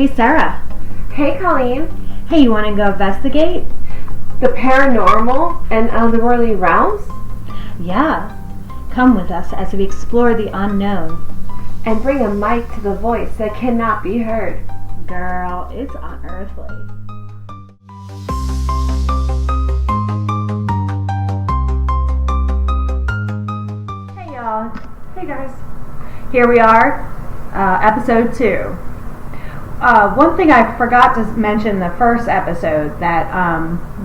Hey Sarah. Hey Colleen. Hey, you want to go investigate? The paranormal and otherworldly realms? Yeah. Come with us as we explore the unknown. And bring a mic to the voice that cannot be heard. Girl, it's unearthly. Hey y'all. Hey guys. Here we are, episode 2. One thing I forgot to mention in the first episode that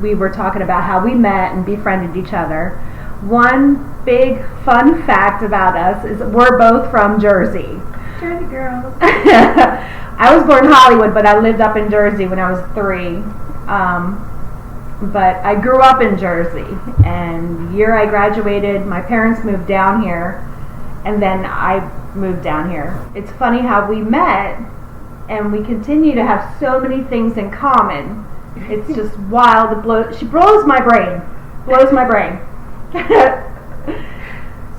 we were talking about how we met and befriended each other. One big fun fact about us is we're both from Jersey. Jersey girls. I was born in Hollywood, but I lived up in Jersey when I was 3. But I grew up in Jersey, and the year I graduated, my parents moved down here, and then I moved down here. It's funny how we met, and we continue to have so many things in common. It's just wild. She blows my brain.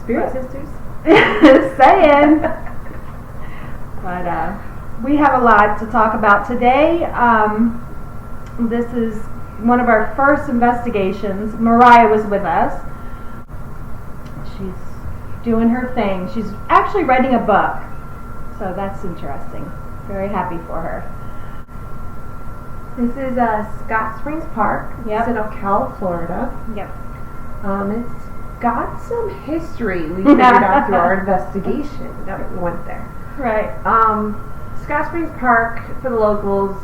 Spirit sisters. Saying. But we have a lot to talk about today. This is one of our first investigations. Mariah was with us. She's doing her thing. She's actually writing a book, so that's interesting. Very happy for her. This is Scott Springs Park. Yep. It's in Ocala, Florida. Yep. It's got some history we figured out through our investigation that we went there. Right. Scott Springs Park, for the locals,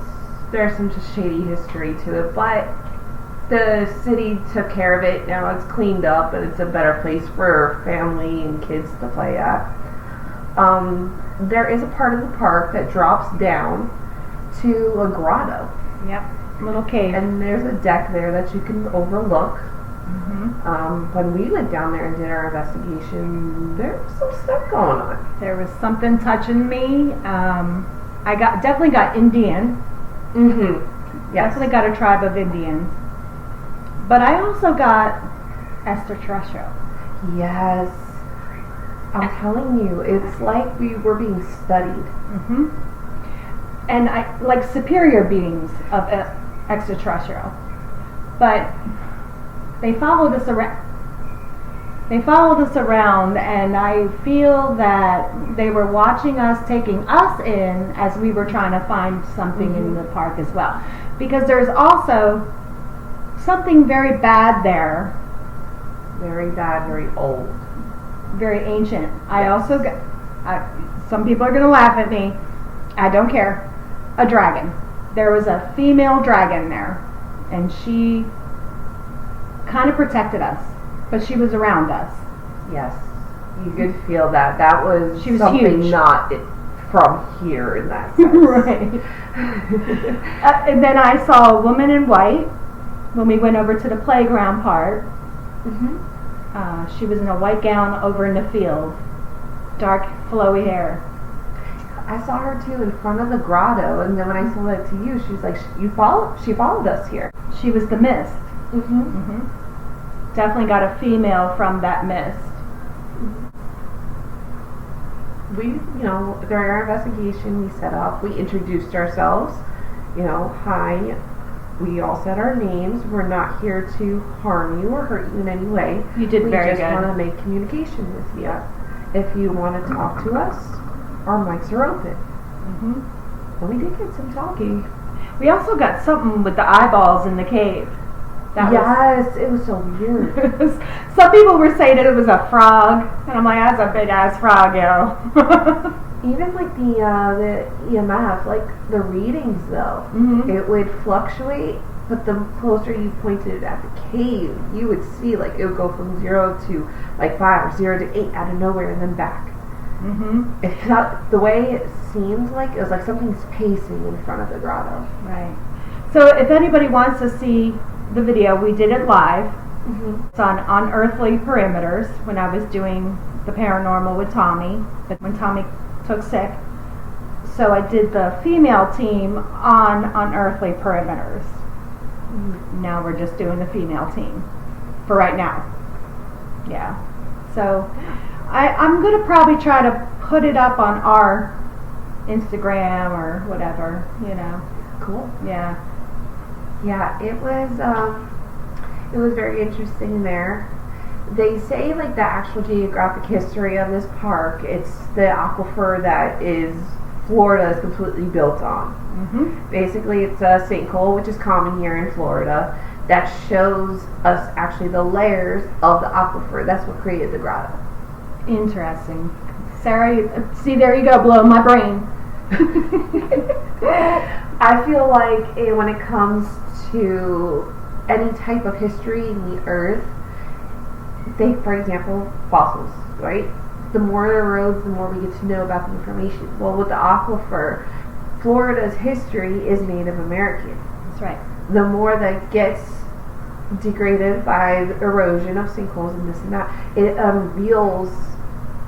there's some just shady history to it, but the city took care of it. Now it's cleaned up and it's a better place for family and kids to play at. There is a part of the park that drops down to a grotto. Yep. Little cave. And there's a deck there that you can overlook. Mm-hmm. When we went down there and did our investigation, there was some stuff going on. There was something touching me. I definitely got Indian. Mm-hmm. Yes. Definitely got a tribe of Indians. But I also got extraterrestrial. Yes. I'm telling you, it's like we were being studied. Mm-hmm. And I like superior beings of extraterrestrial. But they followed us around. And I feel that they were watching us, taking us in as we were trying to find something in the park as well. Because there's also something very bad there. Very bad, very old. Very ancient. Yes. I also got, some people are going to laugh at me. I don't care. A dragon. There was a female dragon there. And she kind of protected us. But she was around us. Yes. You could feel that. That was, she was something huge. Not from here in that sense. Right. And then I saw a woman in white when we went over to the playground part. Mm-hmm. She was in a white gown over in the field. Dark, flowy hair. I saw her too in front of the grotto, and then when I said that to you, she was like, she followed us here. She was the mist. Mm-hmm. Mm-hmm. Definitely got a female from that mist. We, during our investigation, we set up, we introduced ourselves, hi. We all said our names. We're not here to harm you or hurt you in any way. You did very good. We just want to make communication with you. If you want to talk to us, our mics are open. Mm-hmm. And we did get some talking. We also got something with the eyeballs in the cave. It was so weird. Some people were saying that it was a frog, and I'm like, that's a big ass frog, yo. Even like the EMF, like the readings though, it would fluctuate, but the closer you pointed at the cave, you would see like it would go from 0 to like 5 or 0 to 8 out of nowhere and then back. Mm-hmm. It felt, the way it seemed like, it was like something's pacing in front of the grotto. Right. So if anybody wants to see the video, we did it live. Mm-hmm. It's on Unearthly Perimeters when I was doing the paranormal with Tommy, but when Tommy took sick. So I did the female team on Unearthly Perimeters. Now we're just doing the female team for right now. Yeah. So I'm going to probably try to put it up on our Instagram or whatever, Cool. Yeah. Yeah, it was very interesting there. They say like the actual geographic history of this park, it's the aquifer that is Florida is completely built on. Mm-hmm. Basically, it's a sinkhole, which is common here in Florida, that shows us actually the layers of the aquifer. That's what created the grotto. Interesting. Sarah, see, there you go, blowing my brain. I feel like when it comes to any type of history in the earth, take for example fossils, right? The more there are roads, the more we get to know about the information. Well, with the aquifer, Florida's history is Native American. That's right. The more that gets degraded by the erosion of sinkholes and this and that, it reveals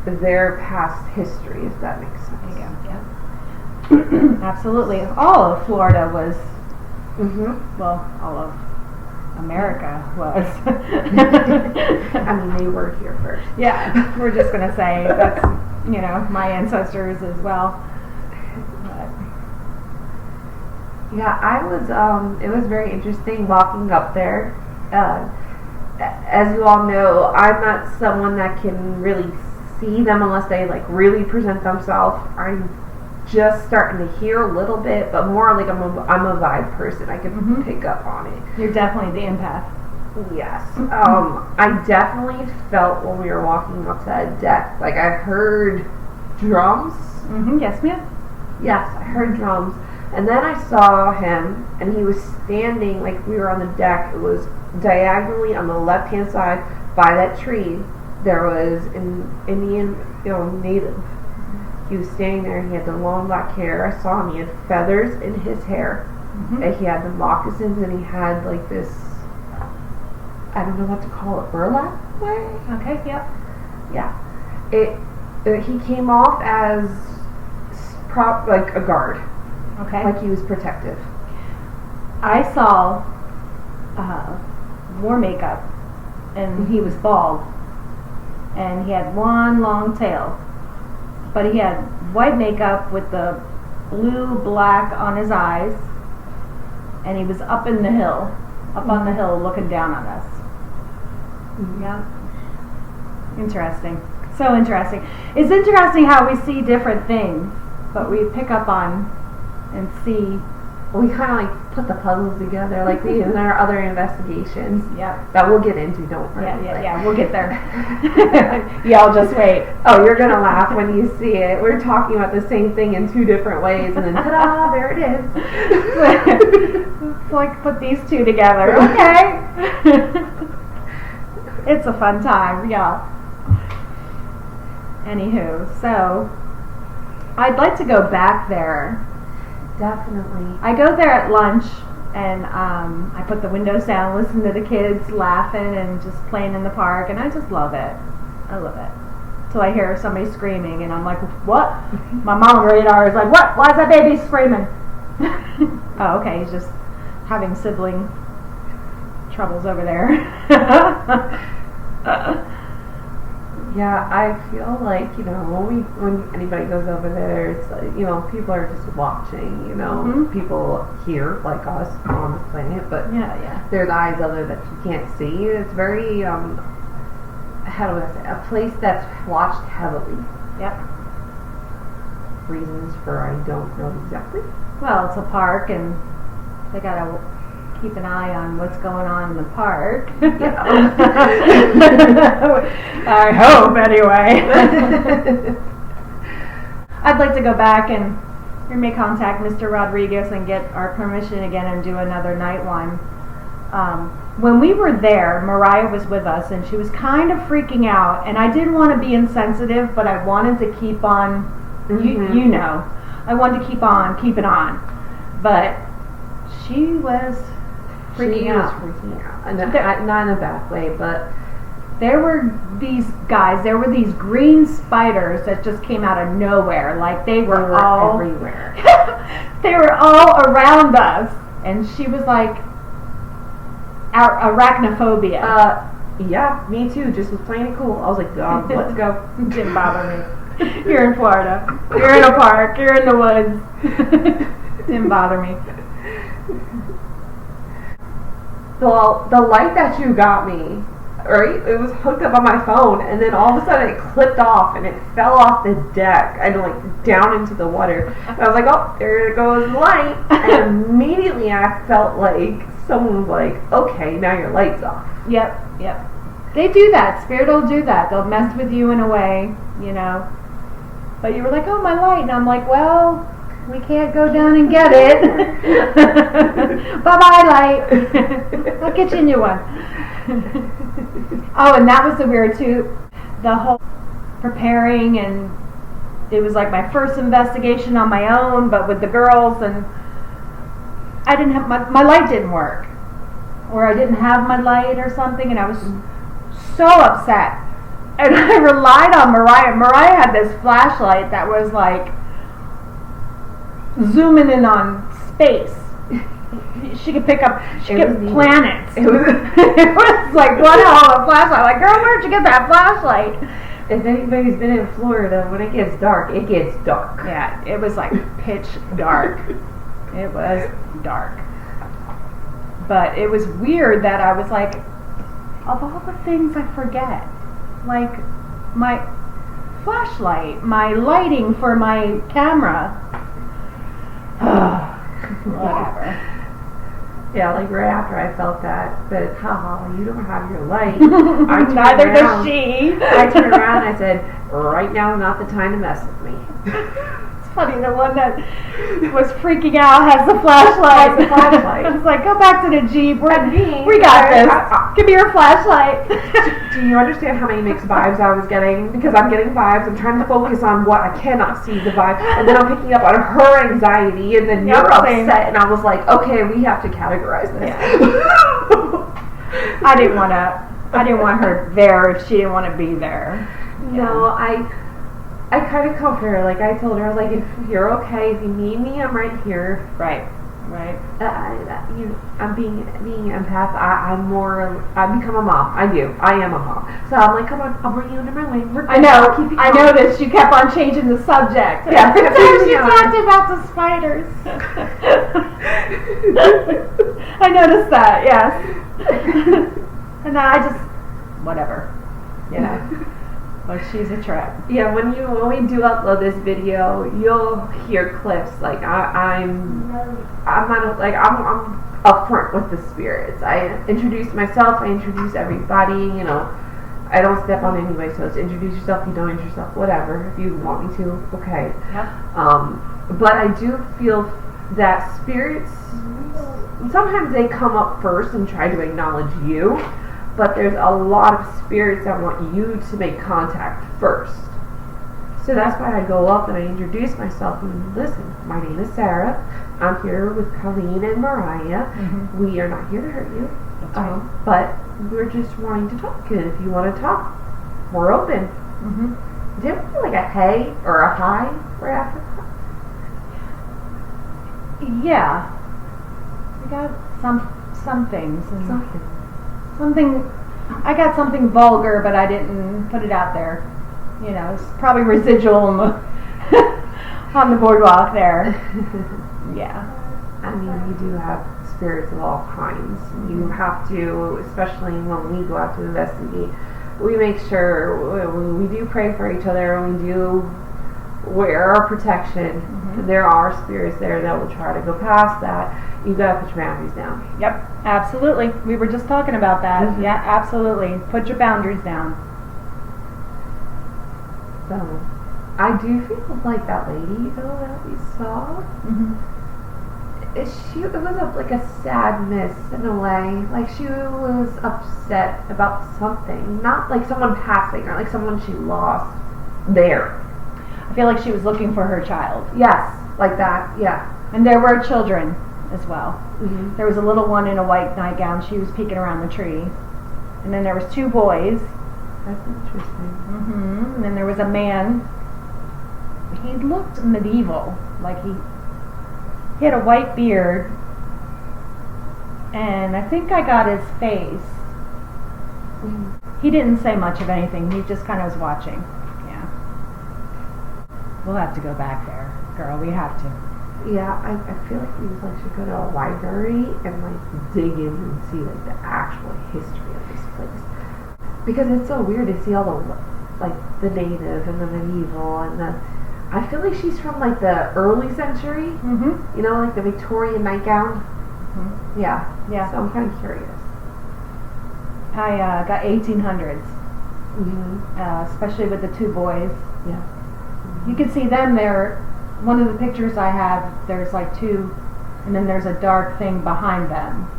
their past history, if that makes sense. There you go. Yeah. Absolutely. All of Florida was, well, all of America was. I mean, they were here first. Yeah, we're just going to say that's, my ancestors as well. But. Yeah, it was very interesting walking up there. As you all know, I'm not someone that can really see them unless they like really present themselves. I'm just starting to hear a little bit, but more like I'm a vibe person. I can pick up on it. You're definitely the empath. Yes. I definitely felt when we were walking up to that deck, like I heard drums. Yes, ma'am. Yes, I heard drums. And then I saw him, and he was standing, like we were on the deck. It was diagonally on the left-hand side by that tree. There was an Indian, native. He was standing there. He had the long black hair. I saw him. He had feathers in his hair. And he had the moccasins, and he had like this, I don't know what to call it, burlap way? Okay, yep. Yeah. He came off as like a guard. Okay. Like he was protective. I saw more makeup, and he was bald, and he had one long tail, but he had white makeup with the blue black on his eyes, and he was up on the hill looking down on us. Yeah. Interesting. So interesting. It's interesting how we see different things, but we pick up on and see. We kind of like put the puzzles together, like we in our other investigations. Yeah. That we'll get into. Don't worry. Yeah. We'll get there. Y'all just wait. Oh, you're gonna laugh when you see it. We're talking about the same thing in two different ways, and then ta-da! There it is. It's like put these two together. Okay. It's a fun time. Yeah. Anywho, so I'd like to go back there. Definitely. I go there at lunch, and I put the windows down, listen to the kids laughing and just playing in the park, and I just love it. I love it. Till I hear somebody screaming, and I'm like, what? My mom radar is like, what? Why is that baby screaming? Oh, okay, he's just having sibling troubles over there. Yeah, I feel like, when anybody goes over there, it's like, people are just watching, people here, like us, on the planet, but yeah. there's eyes other that you can't see. It's very, how do I say, a place that's watched heavily. Yep. Reasons for I don't know exactly. Well, it's a park, and they gotta keep an eye on what's going on in the park. I hope, anyway. I'd like to go back and we may contact Mr. Rodriguez and get our permission again and do another night one. When we were there, Mariah was with us, and she was kind of freaking out, and I didn't want to be insensitive, but I wanted to keep on, I wanted to keep it on, but she was freaking out. Not in a bad way, but there were these green spiders that just came out of nowhere. Like they were all everywhere. They were all around us, and she was like, arachnophobia. Yeah, me too. Just was playing it cool. I was like, let's go. Didn't bother me. You're in Florida. You're in a park. You're in the woods. Didn't bother me. Well, the light that you got me, right? It was hooked up on my phone, and then all of a sudden it clipped off, and it fell off the deck and like down into the water. And I was like, oh, there goes the light. And immediately I felt like someone was like, okay, now your light's off. Yep. They do that. Spirit will do that. They'll mess with you in a way, you know. But you were like, oh, my light. And I'm like, well, we can't go down and get it. Bye-bye, light. I'll get you a new one. Oh, and that was the weird, too. The whole preparing, and it was like my first investigation on my own, but with the girls, and I didn't have, my light didn't work. Or I didn't have my light or something, and I was so upset. And I relied on Mariah. Mariah had this flashlight that was like zooming in on space. She could pick up planets. It was like one hell of a flashlight. Like, girl, where'd you get that flashlight? If anybody's been in Florida, when it gets dark, it gets dark. Yeah, it was like pitch dark. It was dark. But it was weird that I was like, of all the things I forget, like my flashlight, my lighting for my camera. Whatever. Yeah, like right after I felt that, but haha, you don't have your light. Neither does she. I turned around and I said, right now is not the time to mess with me. It's funny, the one that was freaking out has the flashlight. I was like, go back to the Jeep. We got this. Give me your flashlight. Do you understand how many mixed vibes I was getting? Because I'm getting vibes. I'm trying to focus on what I cannot see the vibe, and then I'm picking up on her anxiety, and then you're upset, and I was like, okay, we have to categorize this. Yeah. I didn't want her there if she didn't want to be there. No, I kind of comfort her. Like I told her, I was like, if you're okay, if you need me, I'm right here. Right. I'm being empath. I become a mom. I am a mom. So I'm like, come on, I'll bring you into my lane. I know. I noticed you kept on changing the subject. Yeah. Every time she talked about the spiders. I noticed that. Yes. And I just whatever. Yeah. But she's a trip. Yeah, when we do upload this video, you'll hear clips. Like I'm upfront with the spirits. I introduce myself. I introduce everybody. You know, I don't step on anybody's toes. Introduce yourself. You don't introduce yourself. Whatever. If you want me to, okay. Yep. But I do feel that spirits sometimes they come up first and try to acknowledge you. But there's a lot of spirits that want you to make contact first. So that's why I go up and I introduce myself and listen, my name is Sarah. I'm here with Colleen and Mariah. Mm-hmm. We are not here to hurt you. But we're just wanting to talk. And if you want to talk, we're open. Mm-hmm. Did we do like a hey or a hi right after that? Yeah. We got some things. Something, I got something vulgar, but I didn't put it out there. You know, it's probably residual on the boardwalk there. Yeah. I mean, you do have spirits of all kinds. You have to, especially when we go out to investigate, we make sure we do pray for each other, and we do wear our protection. Mm-hmm. There are spirits there that will try to go past that. You gotta put your boundaries down. Yep, absolutely. We were just talking about that. Mm-hmm. Yeah, absolutely. Put your boundaries down. So, I do feel like that lady though that we saw. Mm-hmm. It was like a sadness in a way. Like she was upset about something, not like someone passing or like someone she lost there. I feel like she was looking for her child. Yes, like that. Yeah. And there were children as well. Mm-hmm. There was a little one in a white nightgown. She was peeking around the tree. And then there was 2 boys. That's interesting. Mm-hmm. And then there was a man. He looked medieval. Like he had a white beard. And I think I got his face. He didn't say much of anything. He just kind of was watching. Yeah. We'll have to go back there, girl. We have to. Yeah, I feel like we should go to a library and like dig in and see like the actual history of this place, because it's so weird to see all the like the native and the medieval and the. I feel like she's from like the early century. Mm-hmm. You know, like the Victorian nightgown. Mm-hmm. Yeah. Yeah. So I'm kind of curious. I got 1800s, Mm-hmm. especially with the two boys. Yeah. You can see them there. One of the pictures I have, there's like two, and then there's a dark thing behind them.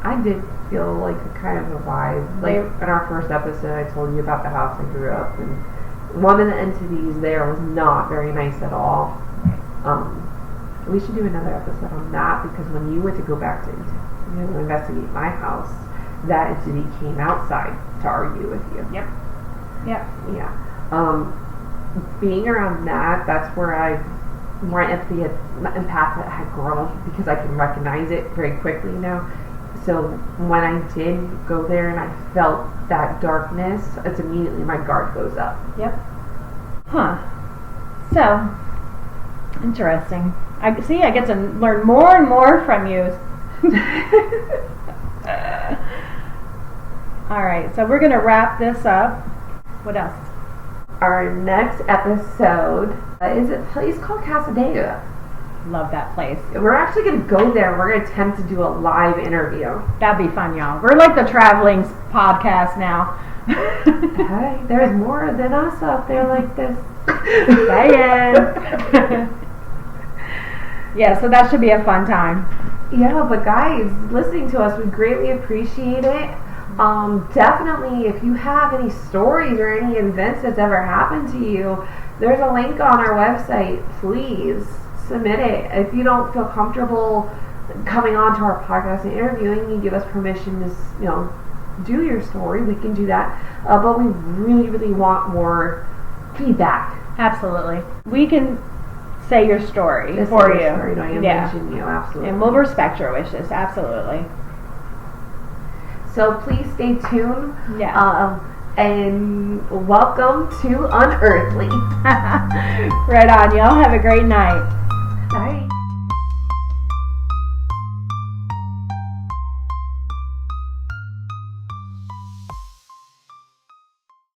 I did feel like a kind of a vibe. Like in our first episode, I told you about the house I grew up in. One of the entities there was not very nice at all. We should do another episode on that, because when you went to go back to investigate my house, that entity came outside to argue with you. Yep. Yep. Yeah. Being around that's where my empath had grown, because I can recognize it very quickly now. So when I did go there and I felt that darkness, it's immediately my guard goes up. Yep. Huh. So, interesting. I get to learn more and more from you. Alright, so we're going to wrap this up. What else? Our next episode is a place called Casadega. Love that place. We're actually going to go there. We're going to attempt to do a live interview. That'd be fun, y'all. We're like the traveling podcast now. Hey, there's more than us out there like this. Saying. Yeah, so that should be a fun time. Yeah, but guys, listening to us, we greatly appreciate it. Definitely, if you have any stories or any events that's ever happened to you, there's a link on our website. Please submit it. If you don't feel comfortable coming on to our podcast and interviewing, you give us permission to, do your story. We can do that. But we really, really want more feedback. Absolutely. We can say your story Just for say you. your story, don't you? Mention you, absolutely. And we'll respect your wishes. Absolutely. So please stay tuned. Yeah. And welcome to Unearthly. Right on, y'all. Have a great night. Bye.